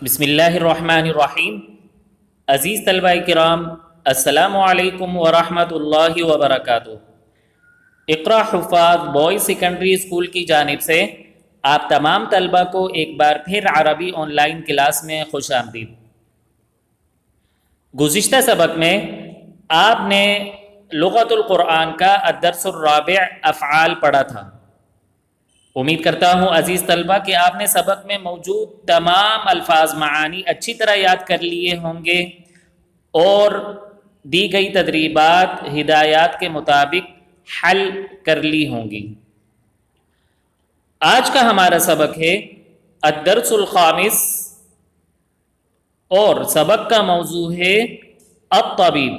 بسم اللہ الرحمن الرحیم۔ عزیز طلبہ کرام، السلام علیکم ورحمۃ اللہ وبرکاتہ۔ اقرا حفاظ بوائز سیکنڈری اسکول کی جانب سے آپ تمام طلبہ کو ایک بار پھر عربی آن لائن کلاس میں خوش آمدید۔ گزشتہ سبق میں آپ نے لغت القرآن کا الدرس الرابع افعال پڑھا تھا۔ امید کرتا ہوں عزیز طلبہ کہ آپ نے سبق میں موجود تمام الفاظ معانی اچھی طرح یاد کر لیے ہوں گے اور دی گئی تدریبات ہدایات کے مطابق حل کر لی ہوں گی۔ آج کا ہمارا سبق ہے الدرس الخامس اور سبق کا موضوع ہے الطبیب۔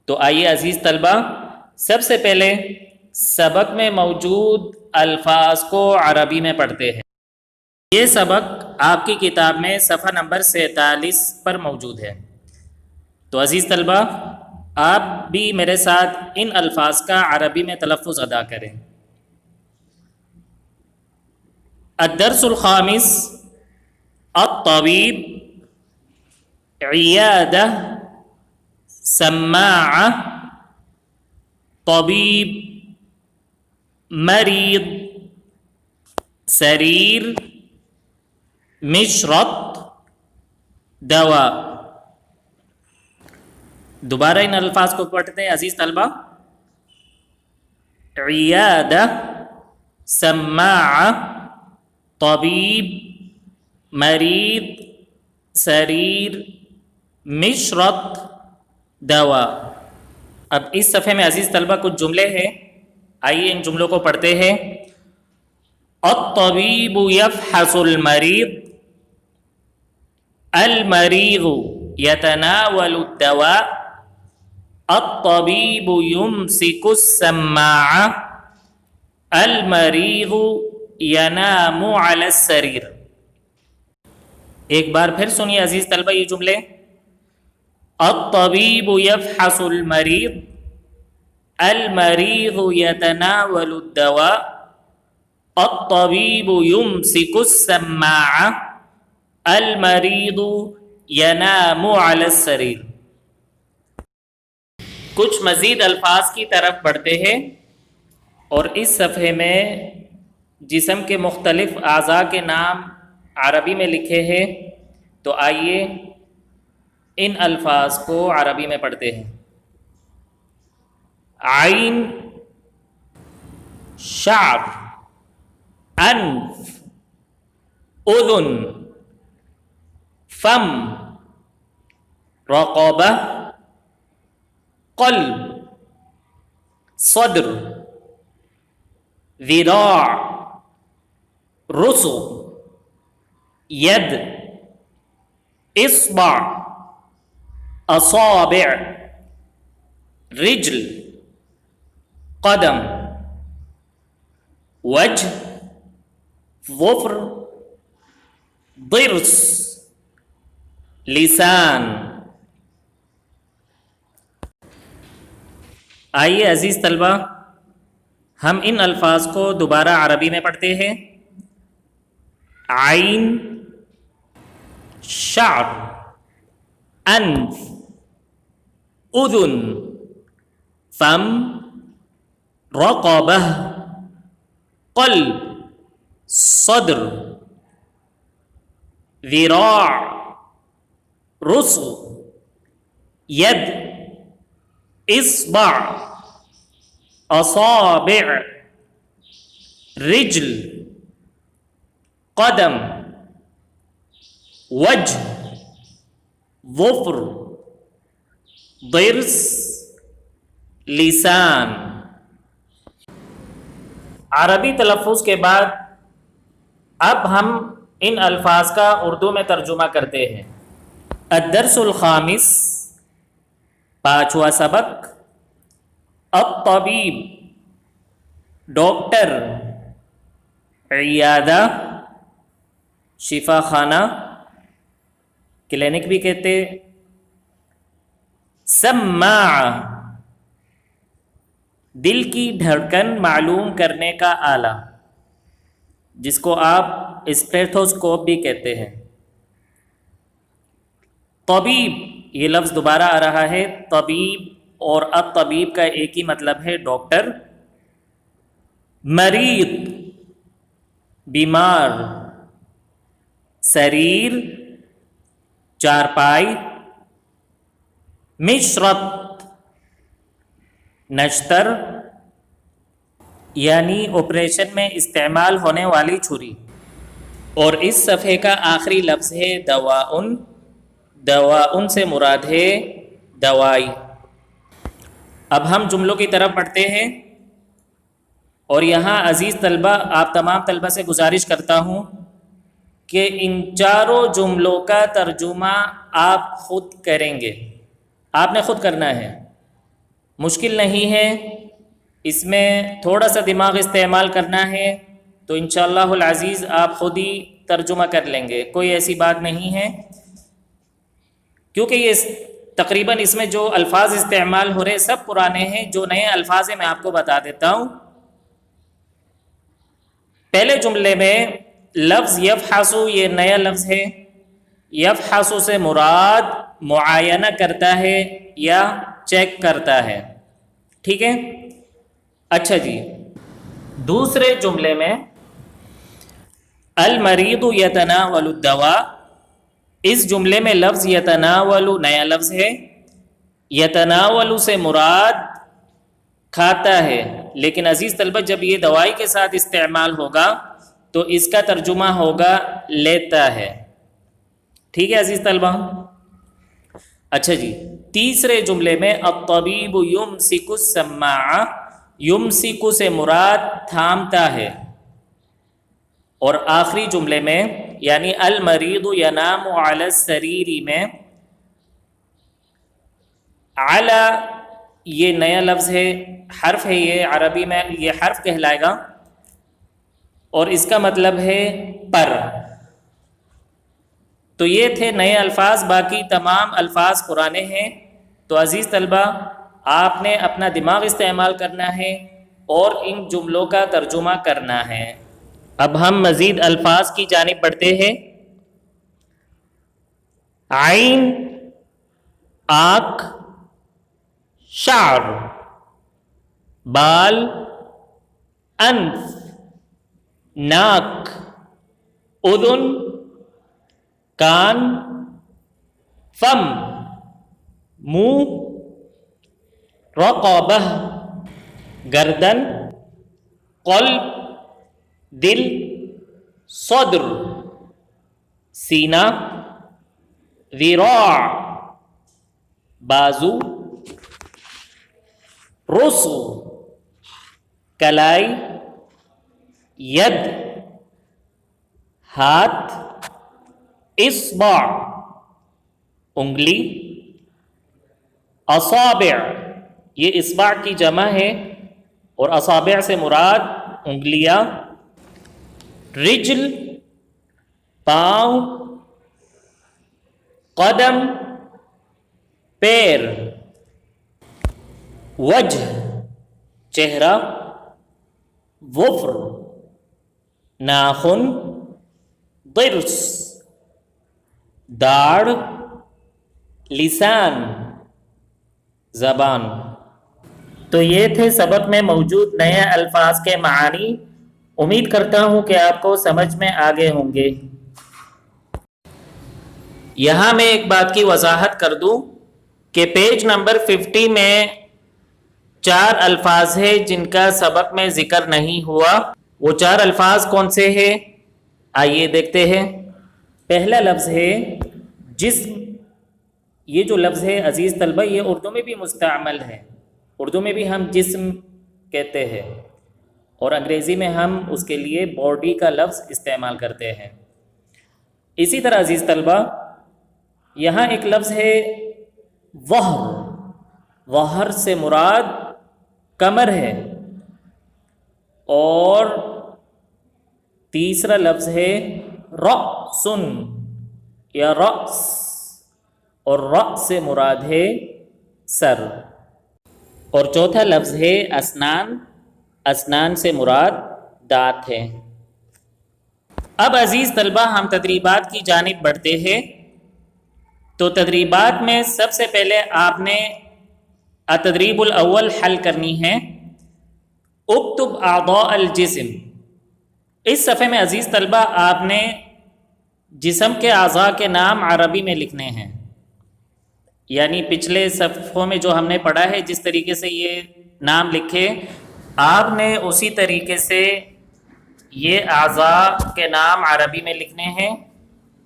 تو آئیے عزیز طلبہ، سب سے پہلے سبق میں موجود الفاظ کو عربی میں پڑھتے ہیں۔ یہ سبق آپ کی کتاب میں صفحہ نمبر 47 پر موجود ہے۔ تو عزیز طلبہ، آپ بھی میرے ساتھ ان الفاظ کا عربی میں تلفظ ادا کریں۔ الدرس الخامس الطبیب، عیادہ، سماعہ، طبیب، مریض، سریر، مشرط، دوا۔ دوبارہ ان الفاظ کو پڑھتے ہیں عزیز طلبہ۔ عیادہ، سماعہ، طبیب، مریض، سریر، مشرط، دوا۔ اب اس صفحے میں عزیز طلبہ کچھ جملے ہیں، آئیے ان جملوں کو پڑھتے ہیں۔ الطبیب یفحص المریض، المریض یتناول الدواء، الطبیب یمسک السماعہ، المریض ینام علی السریر۔ ایک بار پھر سنیے عزیز طلبہ یہ جملے۔ الطبیب یفحص المریض، المریض یتناول الدواء، الطبیب یمسک السماعہ، المریض ینام علی السریر۔ کچھ مزید الفاظ کی طرف بڑھتے ہیں اور اس صفحے میں جسم کے مختلف اعضاء کے نام عربی میں لکھے ہیں، تو آئیے ان الفاظ کو عربی میں پڑھتے ہیں۔ عین، شعر، انف، اذن، فم، رقبہ، قلب، صدر، ذراع، رسغ، ید، اصبع، اصابع، رجل، قدم، وجه، ظفر، ضرس، لسان۔ آئیے عزیز طلبہ، ہم ان الفاظ کو دوبارہ عربی میں پڑھتے ہیں۔ عین، شعر، انف، اذن، فم، رقبہ، قلب، صدر، ذراع، رسغ، ید، اصبع، اصابع، رجل، قدم، وجه، ظفر، ضرس، لسان۔ عربی تلفظ کے بعد اب ہم ان الفاظ کا اردو میں ترجمہ کرتے ہیں۔ الدرس الخامس، پانچواں سبق۔ الطبیب، ڈاکٹر، عیادہ، شفا خانہ، کلینک بھی کہتے، سماعہ، دل کی دھڑکن معلوم کرنے کا آلہ، جس کو آپ اسٹیتھوسکوپ بھی کہتے ہیں۔ طبیب، یہ لفظ دوبارہ آ رہا ہے، طبیب اور الطبیب کا ایک ہی مطلب ہے ڈاکٹر. مریض بیمار، سریر چارپائی، مشرط نشتر یعنی آپریشن میں استعمال ہونے والی چھری. اور اس صفحے کا آخری لفظ ہے دواءن. دواءن سے مراد ہے دوائی. اب ہم جملوں کی طرف پڑھتے ہیں، اور یہاں عزیز طلبہ آپ تمام طلبہ سے گزارش کرتا ہوں کہ ان چاروں جملوں کا ترجمہ آپ خود کریں گے. آپ نے خود کرنا ہے، مشکل نہیں ہے، اس میں تھوڑا سا دماغ استعمال کرنا ہے، تو انشاءاللہ العزیز آپ خود ہی ترجمہ کر لیں گے. کوئی ایسی بات نہیں ہے، کیونکہ یہ تقریباً اس میں جو الفاظ استعمال ہو رہے سب پرانے ہیں. جو نئے الفاظ ہیں میں آپ کو بتا دیتا ہوں. پہلے جملے میں لفظ یفحصو یہ نیا لفظ ہے. یفحصو سے مراد معائنہ کرتا ہے یا چیک کرتا ہے. ٹھیک ہے، اچھا جی. دوسرے جملے میں المریض یتناول الدواء، اس جملے میں لفظ یتناول نیا لفظ ہے. یتناول سے مراد کھاتا ہے، لیکن عزیز طلبہ جب یہ دوائی کے ساتھ استعمال ہوگا تو اس کا ترجمہ ہوگا لیتا ہے. ٹھیک ہے عزیز طلبہ. اچھا جی، تیسرے جملے میں الطبیب یمسک السماعہ، یمسک سے مراد تھامتا ہے. اور آخری جملے میں یعنی المریض ینام علی السریر میں علی یہ نیا لفظ ہے، حرف ہے، یہ عربی میں یہ حرف کہلائے گا اور اس کا مطلب ہے پر. تو یہ تھے نئے الفاظ، باقی تمام الفاظ پرانے ہیں. تو عزیز طلبہ آپ نے اپنا دماغ استعمال کرنا ہے اور ان جملوں کا ترجمہ کرنا ہے. اب ہم مزید الفاظ کی جانب بڑھتے ہیں. عین آنکھ، شعر بال، انف ناک، اذن کان، فم منہ، رقبہ گردن، قلب دل، صدر سینہ، ذراع بازو، رسو کلائی، ید ہاتھ، اصبع انگلی، اصابع یہ اصبع کی جمع ہے اور اصابع سے مراد انگلیاں، رجل پاؤں، قدم پیر، وجہ چہرہ، ظفر ناخن، ضرس داڑھ، لسان زبان. تو یہ تھے سبق میں موجود نئے الفاظ کے معانی. امید کرتا ہوں کہ آپ کو سمجھ میں آگے ہوں گے. یہاں میں ایک بات کی وضاحت کر دوں کہ پیج نمبر 50 میں 4 الفاظ ہیں جن کا سبق میں ذکر نہیں ہوا. وہ 4 الفاظ کون سے ہیں؟ آئیے دیکھتے ہیں. پہلا لفظ ہے جسم. یہ جو لفظ ہے عزیز طلبہ یہ اردو میں بھی مستعمل ہے. اردو میں بھی ہم جسم کہتے ہیں اور انگریزی میں ہم اس کے لیے باڈی کا لفظ استعمال کرتے ہیں. اسی طرح عزیز طلبہ یہاں ایک لفظ ہے ظہر. ظہر سے مراد کمر ہے. اور تیسرا لفظ ہے رأس یا رأس، اور رأس سے مراد ہے سر. اور چوتھا لفظ ہے اسنان. اسنان سے مراد دانت ہے. اب عزیز طلبہ ہم تدریبات کی جانب بڑھتے ہیں. تو تدریبات میں سب سے پہلے آپ نے التدریب الاول حل کرنی ہے، اکتب اعضاء الجسم۔ اس صفحے میں عزیز طلبہ آپ نے جسم کے اعضاء کے نام عربی میں لکھنے ہیں، یعنی پچھلے صفحوں میں جو ہم نے پڑھا ہے جس طریقے سے یہ نام لکھے، آپ نے اسی طریقے سے یہ اعضاء کے نام عربی میں لکھنے ہیں،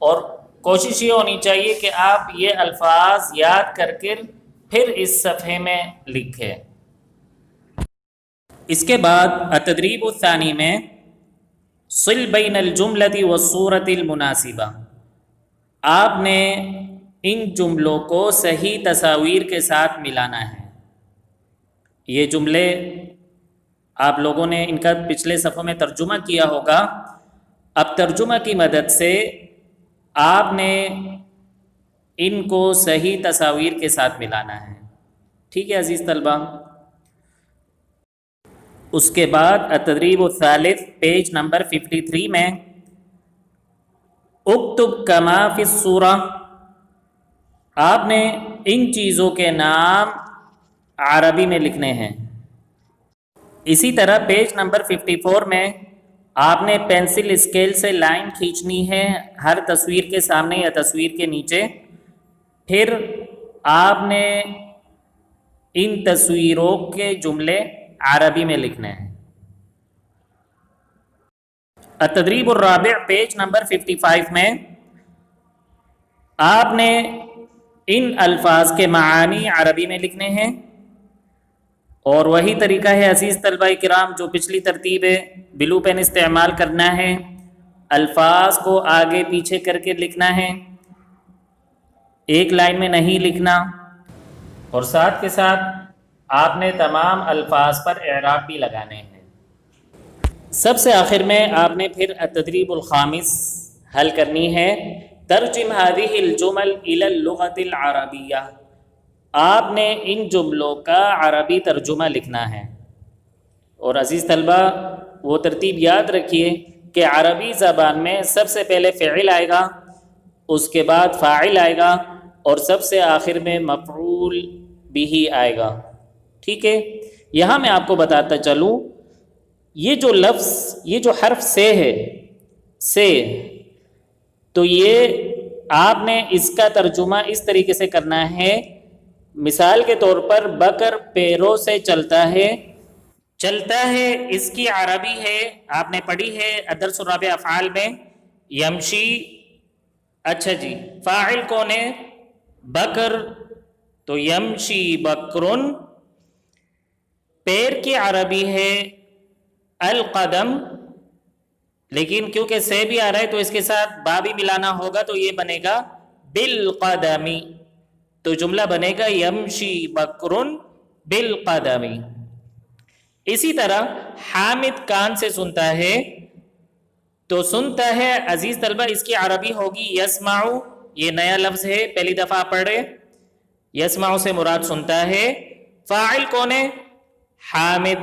اور کوشش یہ ہونی چاہیے کہ آپ یہ الفاظ یاد کر کے پھر اس صفحے میں لکھیں۔ اس کے بعد التدریب الثانی میں صل بین الجملۃ والصورۃ المناسبہ، آپ نے ان جملوں کو صحیح تصاویر کے ساتھ ملانا ہے۔ یہ جملے آپ لوگوں نے ان کا پچھلے صفحوں میں ترجمہ کیا ہوگا، اب ترجمہ کی مدد سے آپ نے ان کو صحیح تصاویر کے ساتھ ملانا ہے، ٹھیک ہے عزیز طلبہ۔ اس کے بعد التدریب الثالث پیج نمبر 53 میں اکتب کما فی الصورہ، آپ نے ان چیزوں کے نام عربی میں لکھنے ہیں۔ اسی طرح پیج نمبر 54 میں آپ نے پینسل اسکیل سے لائن کھینچنی ہے ہر تصویر کے سامنے یا تصویر کے نیچے، پھر آپ نے ان تصویروں کے جملے عربی میں لکھنے ہیں۔ التدریب الرابع پیج نمبر 55 میں آپ نے ان الفاظ کے معانی عربی میں لکھنے ہیں، اور وہی طریقہ ہے عزیز طلبہ کرام جو پچھلی ترتیب ہے، بلو پین استعمال کرنا ہے، الفاظ کو آگے پیچھے کر کے لکھنا ہے، ایک لائن میں نہیں لکھنا، اور ساتھ کے ساتھ آپ نے تمام الفاظ پر اعراب بھی لگانے ہیں۔ سب سے آخر میں آپ نے پھر التدریب الخامس حل کرنی ہے، ترجم هذه الجمل الى اللغة العربیہ، آپ نے ان جملوں کا عربی ترجمہ لکھنا ہے۔ اور عزیز طلبہ وہ ترتیب یاد رکھیے کہ عربی زبان میں سب سے پہلے فعل آئے گا، اس کے بعد فاعل آئے گا، اور سب سے آخر میں مفعول بھی آئے گا، ٹھیک ہے۔ یہاں میں آپ کو بتاتا چلوں، یہ جو لفظ، یہ جو حرف سے ہے، سے، تو یہ آپ نے اس کا ترجمہ اس طریقے سے کرنا ہے، مثال کے طور پر بکر پیروں سے چلتا ہے، چلتا ہے اس کی عربی ہے، آپ نے پڑھی ہے الدرس الرابع افعال میں، یمشی۔ اچھا جی، فاعل کون ہے؟ بکر، تو یمشی بکرن۔ پیر کی عربی ہے القدم، لیکن کیونکہ سے بھی آ رہا ہے تو اس کے ساتھ با بھی ملانا ہوگا، تو یہ بنے گا بالقدمی، تو جملہ بنے گا یمشی بکرن بالقدمی۔ اسی طرح حامد کان سے سنتا ہے، تو سنتا ہے عزیز طلبہ اس کی عربی ہوگی یسمعو، یہ نیا لفظ ہے پہلی دفعہ پڑھ رہے، یسمعو سے مراد سنتا ہے، فاعل کون ہے؟ حامد،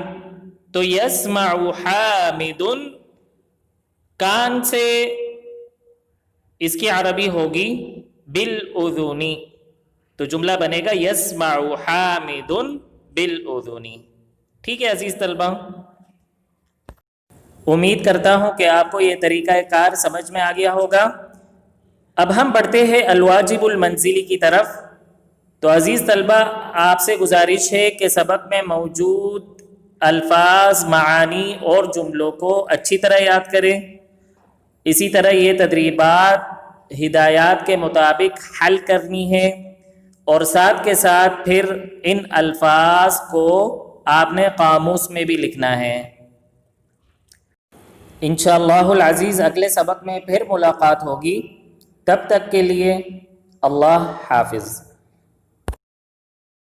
تو یسمعو حامدن، کان سے اس کی عربی ہوگی بالاذنی، تو جملہ بنے گا یسمعو حامدن بالاذنی، ٹھیک ہے عزیز طلبہ۔ امید کرتا ہوں کہ آپ کو یہ طریقہ کار سمجھ میں آ گیا ہوگا۔ اب ہم بڑھتے ہیں الواجب المنزلی کی طرف۔ تو عزیز طلبہ آپ سے گزارش ہے کہ سبق میں موجود الفاظ، معانی اور جملوں کو اچھی طرح یاد کریں، اسی طرح یہ تدریبات ہدایات کے مطابق حل کرنی ہے، اور ساتھ کے ساتھ پھر ان الفاظ کو آپ نے قاموس میں بھی لکھنا ہے۔ انشاءاللہ العزیز اگلے سبق میں پھر ملاقات ہوگی، تب تک کے لیے اللہ حافظ۔